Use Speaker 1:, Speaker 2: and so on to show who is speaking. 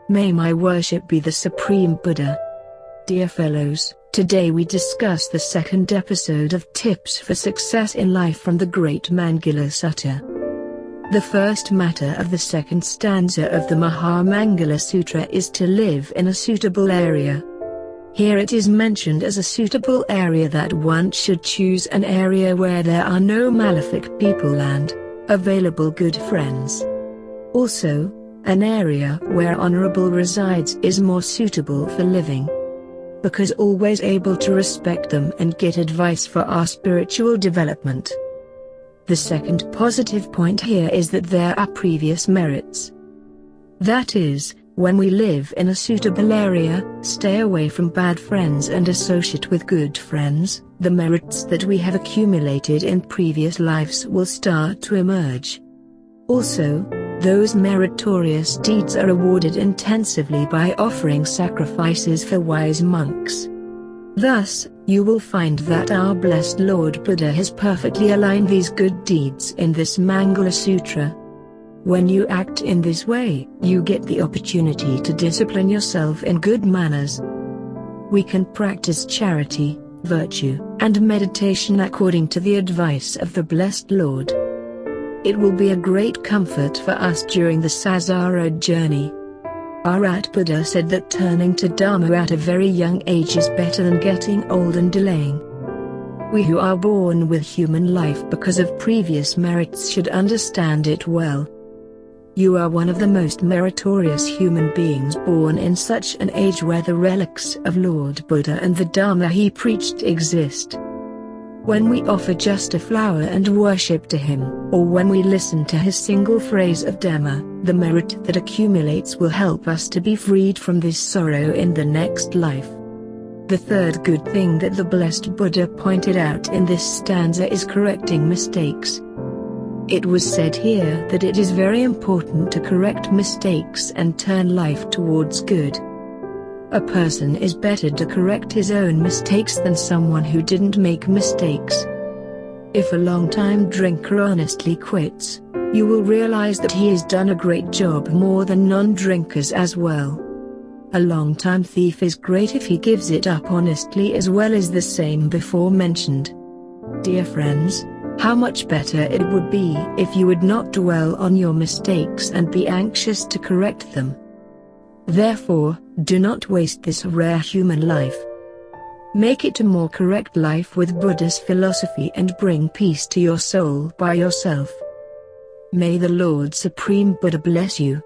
Speaker 1: May my worship be the Supreme Buddha. Dear fellows, today we discuss the second episode of Tips for Success in Life from the Great Mangala Sutta. The first matter of the second stanza of the Mangala Sutra is to live in a suitable area. Here it is mentioned as a suitable area that one should choose an area where there are no malefic people and available good friends. Also, an area where honorable resides is more suitable for living, because always able to respect them and get advice for our spiritual development. The second positive point here is that there are previous merits. That is, when we live in a suitable area, stay away from bad friends and associate with good friends, the merits that we have accumulated in previous lives will start to emerge. Also, those meritorious deeds are rewarded intensively by offering sacrifices for wise monks. Thus, you will find that our blessed Lord Buddha has perfectly aligned these good deeds in this Mangala Sutra. When you act in this way, you get the opportunity to discipline yourself in good manners. We can practice charity, virtue, and meditation according to the advice of the blessed Lord. It will be a great comfort for us during the Samsara journey. Arat Buddha said that turning to Dharma at a very young age is better than getting old and delaying. We who are born with human life because of previous merits should understand it well. You are one of the most meritorious human beings born in such an age where the relics of Lord Buddha and the Dharma he preached exist. When we offer just a flower and worship to him, or when we listen to his single phrase of Dhamma, the merit that accumulates will help us to be freed from this sorrow in the next life. The third good thing that the blessed Buddha pointed out in this stanza is correcting mistakes. It was said here that it is very important to correct mistakes and turn life towards good. A person is better to correct his own mistakes than someone who didn't make mistakes. If a long-time drinker honestly quits, you will realize that he has done a great job more than non-drinkers as well. A long-time thief is great if he gives it up honestly as well as the same before mentioned. Dear friends, how much better it would be if you would not dwell on your mistakes and be anxious to correct them. Therefore, do not waste this rare human life. Make it a more correct life with Buddha's philosophy and bring peace to your soul by yourself. May the Lord Supreme Buddha bless you.